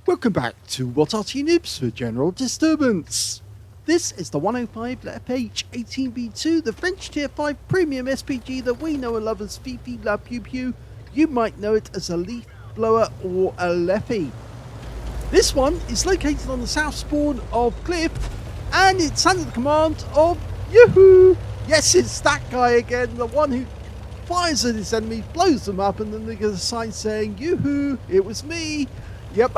Welcome back to What Arty Noobs for General Disturbance. This is the 105 leFH18B2, the French Tier 5 premium SPG that we know and love as Fifi La Pew Pew. You might know it as a leaf blower or a leFH. This one is located on the south spawn of Cliff, and it's under the command of YouWho. Yes, it's that guy again, the one who fires at his enemies, blows them up, and then they get a sign saying, YouWho, it was me. Yep,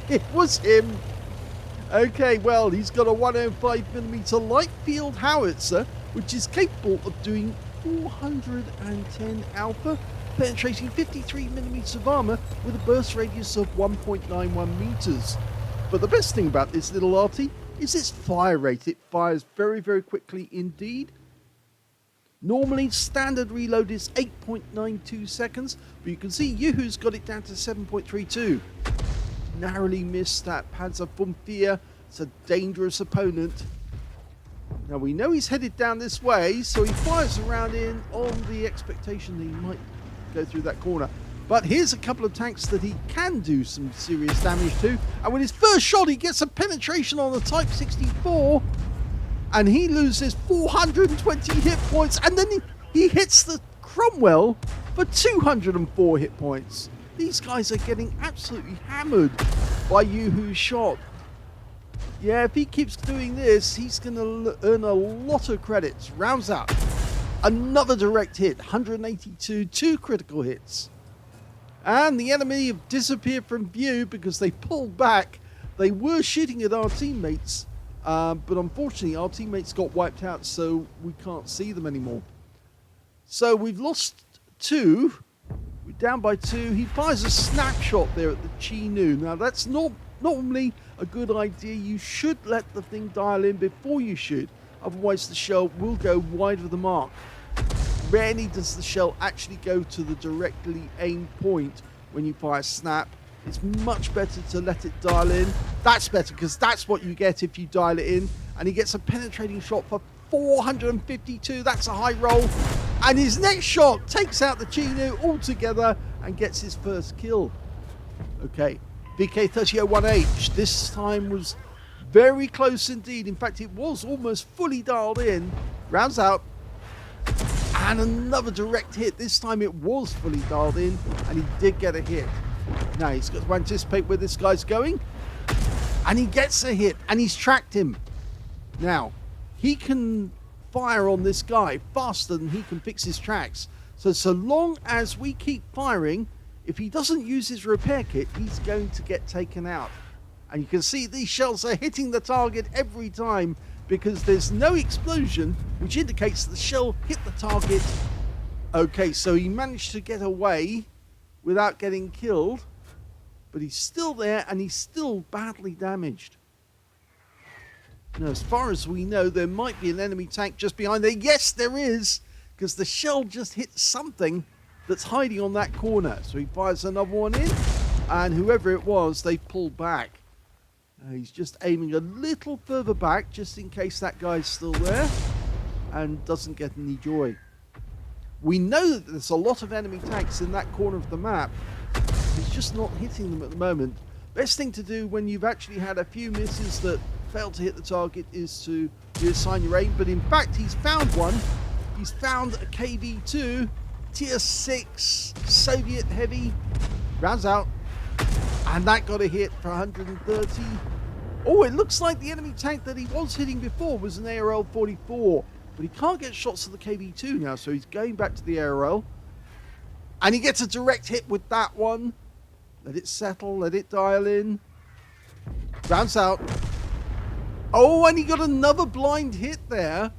it was him. Okay, well, he's got a 105mm light field howitzer, which is capable of doing 410 alpha, penetrating 53mm of armor with a burst radius of 1.91 meters. But the best thing about this little arty is its fire rate. It fires very, very quickly indeed. Normally, standard reload is 8.92 seconds, but you can see YouWho's got it down to 7.32. Narrowly missed that Panzer vom Vier. It's a dangerous opponent. Now we know he's headed down this way, so he fires around in on the expectation that he might go through that corner. But here's a couple of tanks that he can do some serious damage to, and with his first shot he gets a penetration on the Type 64, and he loses 420 hit points, and then he hits the Cromwell for 204 hit points. These guys are getting absolutely hammered by YouWho's shot. Yeah, if he keeps doing this, he's going to earn a lot of credits. Rounds out. Another direct hit, 182, 2 critical hits. And the enemy have disappeared from view because they pulled back. They were shooting at our teammates, but unfortunately our teammates got wiped out, so we can't see them anymore. So we've lost 2. We're down by 2. He fires a snapshot there at the Chinook. Now that's not normally a good idea. You should let the thing dial in before you shoot. Otherwise the shell will go wide of the mark. Rarely does the shell actually go to the directly aimed point when you fire snap. It's much better to let it dial in. That's better because that's what you get if you dial it in. And he gets a penetrating shot for 452. That's a high roll. And his next shot takes out the Chinook altogether and gets his first kill. Okay, VK3001H this time was very close indeed. In fact, it was almost fully dialed in. Rounds out. And another direct hit. This time it was fully dialed in and he did get a hit. Now he's got to anticipate where this guy's going. And he gets a hit and he's tracked him. Now, he can fire on this guy faster than he can fix his tracks. So long as we keep firing, if he doesn't use his repair kit, he's going to get taken out. And you can see these shells are hitting the target every time because there's no explosion, which indicates the shell hit the target. Okay, so he managed to get away without getting killed, but he's still there and he's still badly damaged. Now, as far as we know, there might be an enemy tank just behind there. Yes, there is, because the shell just hit something that's hiding on that corner. So he fires another one in, and whoever it was, they pulled back. He's just aiming a little further back, just in case that guy's still there, and doesn't get any joy. We know that there's a lot of enemy tanks in that corner of the map. He's just not hitting them at the moment. Best thing to do when you've actually had a few misses that failed to hit the target is to reassign your aim, but in fact he's found one. He's found a KV2 tier 6 Soviet heavy. Rounds out, and that got a hit for 130. Oh, it looks like the enemy tank that he was hitting before was an ARL-44, but he can't get shots of the KV2 now, so he's going back to the ARL, and he gets a direct hit with that one. Let it settle, let it dial in. Rounds out. Oh, and he got another blind hit there.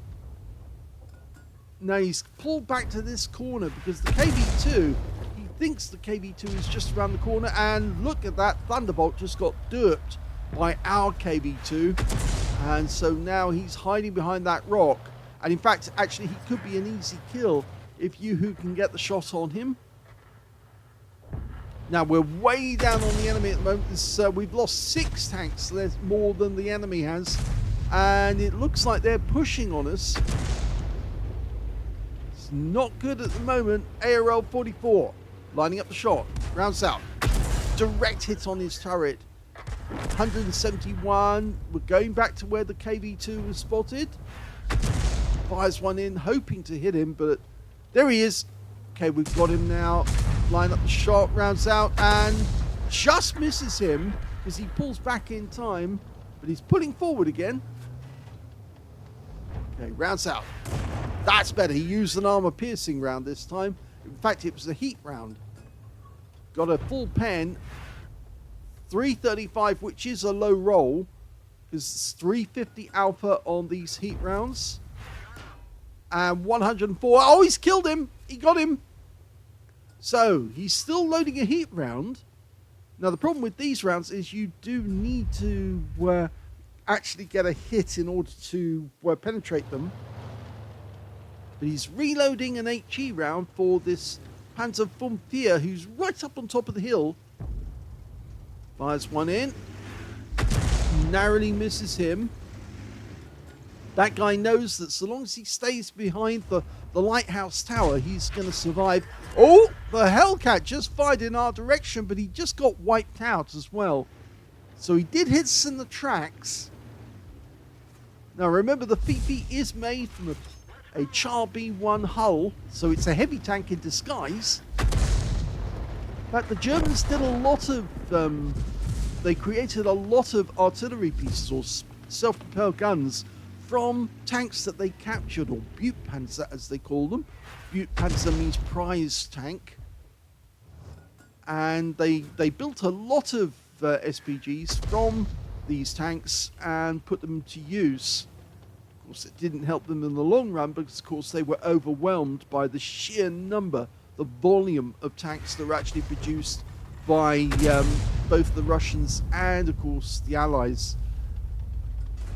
Now he's pulled back to this corner because the KV2, he thinks the KV2 is just around the corner, and look at that, Thunderbolt just got derped by our KV2, and so now he's hiding behind that rock, and in fact, actually he could be an easy kill if YouWho can get the shot on him. Now we're way down on the enemy at the moment. We've lost 6 tanks, there's more than the enemy has, and it looks like they're pushing on us. It's not good at the moment. ARL-44 lining up the shot. Rounds out. Direct hit on his turret. 171. We're going back to where the KV2 was spotted. Fires one in, hoping to hit him, but there he is. Okay, we've got him now. Line up the shot, rounds out, and just misses him because he pulls back in time, but he's pulling forward again. Okay, rounds out. That's better. He used an armor-piercing round this time. In fact, it was a heat round. Got a full pen. 335, which is a low roll, because it's 350 alpha on these heat rounds. And 104. Oh, he's killed him. He got him. So, he's still loading a heat round. Now, the problem with these rounds is you do need to actually get a hit in order to penetrate them. But he's reloading an HE round for this Panzer Fumfier, who's right up on top of the hill. Fires one in. Narrowly misses him. That guy knows that so long as he stays behind the lighthouse tower, he's going to survive. Oh, the Hellcat just fired in our direction, but he just got wiped out as well. So he did hit us in the tracks. Now remember, the Fifi is made from a Char B1 hull, so it's a heavy tank in disguise. In fact, the Germans did a lot of, they created a lot of artillery pieces or self-propelled guns from tanks that they captured, or Butpanzer as they call them. Butpanzer means prize tank. And they built a lot of SPGs from these tanks and put them to use. Of course, it didn't help them in the long run because, of course, they were overwhelmed by the sheer number, the volume of tanks that were actually produced by both the Russians and, of course, the Allies.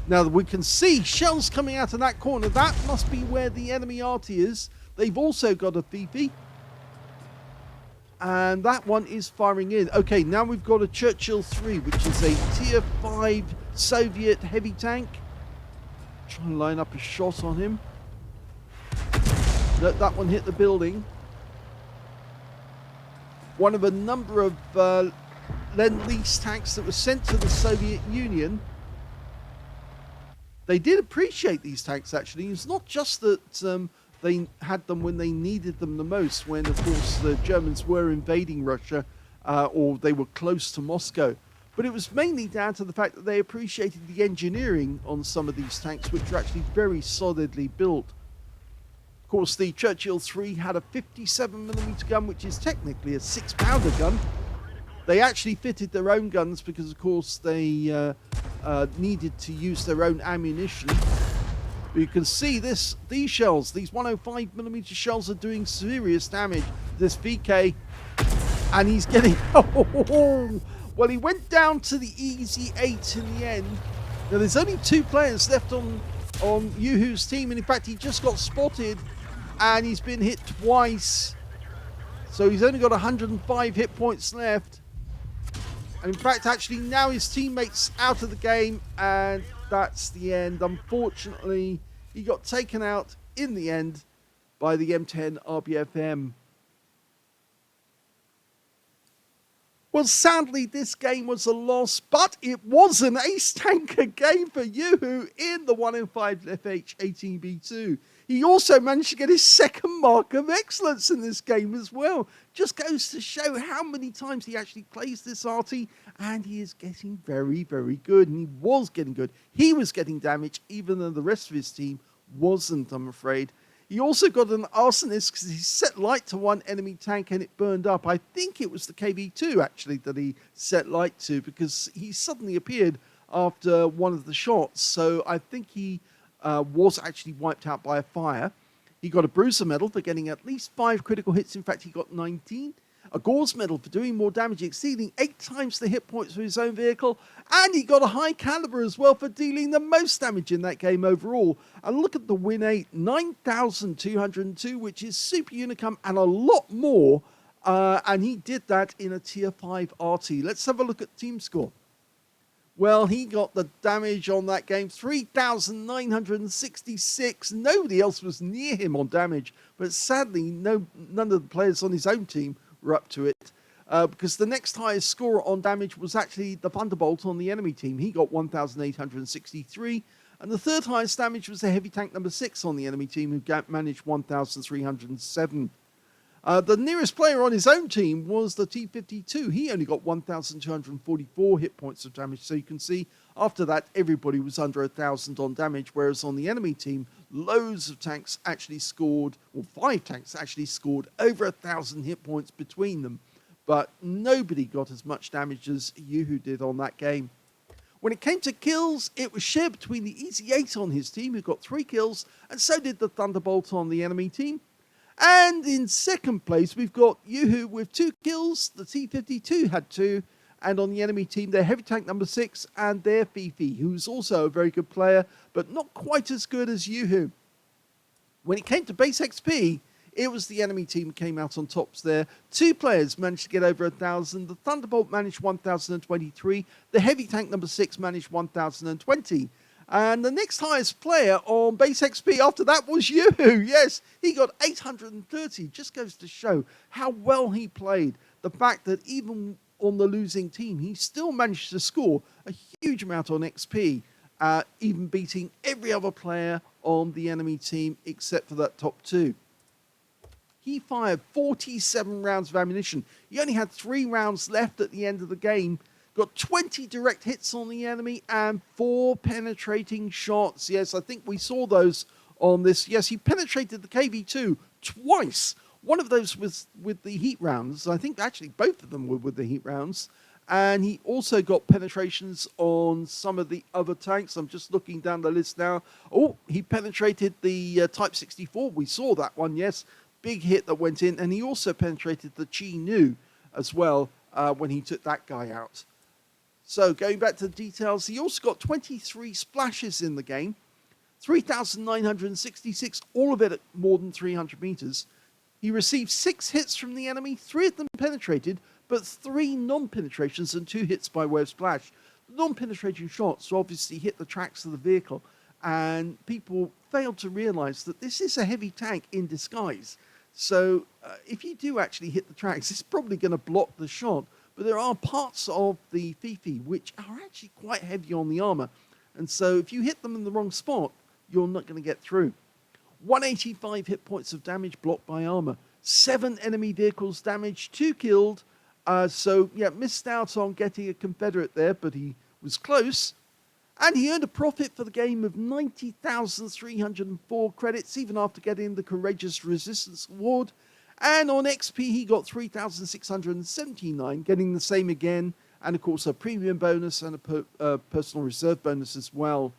Now, we can see shells coming out of that corner. That must be where the enemy Arty is. They've also got a Fifi. And that one is firing in. Okay, now we've got a Churchill 3, which is a Tier 5 Soviet heavy tank. Try and line up a shot on him. No, that one hit the building. One of a number of Lend-Lease tanks that were sent to the Soviet Union. They did appreciate these tanks, actually. It's not just that they had them when they needed them the most, when, of course, the Germans were invading Russia or they were close to Moscow. But it was mainly down to the fact that they appreciated the engineering on some of these tanks, which are actually very solidly built. Of course, the Churchill 3 had a 57mm gun, which is technically a 6-pounder gun. They actually fitted their own guns because, of course, they needed to use their own ammunition. But you can see these shells, these 105mm shells, are doing serious damage. This VK, and he's getting... Well, he went down to the easy 8 in the end. Now, there's only 2 players left on YouWho's team, and in fact, he just got spotted, and he's been hit twice. So he's only got 105 hit points left. And in fact, actually, now his teammate's out of the game, and that's the end. Unfortunately, he got taken out in the end by the M10 RBFM. Well, sadly, this game was a loss, but it was an ace tanker game for YouWho in the 105 leFH18B2. He also managed to get his second mark of excellence in this game as well. Just goes to show how many times he actually plays this Arty, and he is getting very, very good. And he was getting good. He was getting damage, even though the rest of his team wasn't, I'm afraid. He also got an arsonist because he set light to one enemy tank and it burned up. I think it was the KV2, actually, that he set light to, because he suddenly appeared after one of the shots. So I think he was actually wiped out by a fire. He got a Bruiser medal for getting at least 5 critical hits. In fact, he got 19. A Gauze medal for doing more damage, exceeding 8 times the hit points for his own vehicle. And he got a high caliber as well for dealing the most damage in that game overall. And look at the win 8, 9,202, which is super unicum and a lot more. And he did that in a tier 5 Arty. Let's have a look at team score. Well, he got the damage on that game, 3,966. Nobody else was near him on damage. But sadly, none of the players on his own team were up to it. because the next highest scorer on damage was actually the Thunderbolt on the enemy team. He got 1,863. And the third highest damage was the Heavy Tank number 6 on the enemy team, who managed 1,307. The nearest player on his own team was the T-52. He only got 1,244 hit points of damage. So you can see after that, everybody was under 1,000 on damage, whereas on the enemy team, loads of tanks actually scored, or 5 tanks actually scored over 1,000 hit points between them. But nobody got as much damage as YouWho did on that game. When it came to kills, it was shared between the Easy 8 on his team, who got 3 kills, and so did the Thunderbolt on the enemy team. And in second place, we've got YouWho with 2 kills, the T-52 had 2, and on the enemy team, their Heavy Tank number 6 and their Fifi, who's also a very good player, but not quite as good as YouWho. When it came to base XP, it was the enemy team who came out on tops there. 2 players managed to get over 1,000. The Thunderbolt managed 1,023. The Heavy Tank number 6 managed 1,020. And the next highest player on base XP after that was YouWho. Yes, he got 830. Just goes to show how well he played. The fact that even on the losing team, he still managed to score a huge amount on XP, even beating every other player on the enemy team except for that top 2. He fired 47 rounds of ammunition. He only had 3 rounds left at the end of the game. Got 20 direct hits on the enemy and 4 penetrating shots. Yes, I think we saw those on this. Yes, he penetrated the KV-2 twice. One of those was with the heat rounds. I think actually both of them were with the heat rounds. And he also got penetrations on some of the other tanks. I'm just looking down the list now. Oh, he penetrated the Type 64. We saw that one, yes. Big hit that went in, and he also penetrated the Chi Nu as well when he took that guy out. So going back to the details, he also got 23 splashes in the game, 3,966, all of it at more than 300 meters. He received 6 hits from the enemy, 3 of them penetrated, but 3 non-penetrations and 2 hits by way of splash. The non-penetrating shots obviously hit the tracks of the vehicle, and people failed to realize that this is a heavy tank in disguise. So if you do actually hit the tracks, it's probably going to block the shot. But there are parts of the Fifi which are actually quite heavy on the armor. And so if you hit them in the wrong spot, you're not going to get through. 185 hit points of damage blocked by armor. 7 enemy vehicles damaged, 2 killed. So, yeah, missed out on getting a Confederate there, but he was close. And he earned a profit for the game of 90,304 credits, even after getting the Courageous Resistance Award. And on XP, he got 3,679, getting the same again. And, of course, a premium bonus and a personal reserve bonus as well.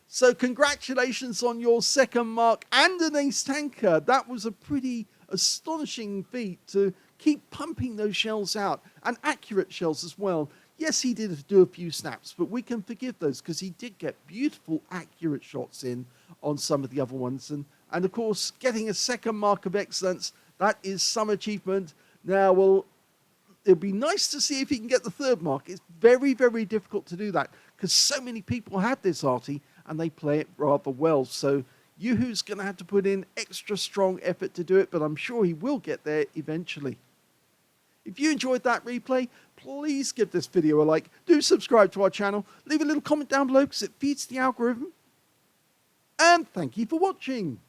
So, congratulations on your second mark and an ace tanker. That was a pretty astonishing feat to keep pumping those shells out, and accurate shells as well. Yes, he did do a few snaps, but we can forgive those because he did get beautiful, accurate shots in on some of the other ones. And of course, getting a second mark of excellence, that is some achievement. Now, well, it'd be nice to see if he can get the third mark. It's very, very difficult to do that because so many people have this Arty and they play it rather well. So YouWho's going to have to put in extra strong effort to do it, but I'm sure he will get there eventually. If you enjoyed that replay, please give this video a like. Do subscribe to our channel. Leave a little comment down below because it feeds the algorithm. And thank you for watching.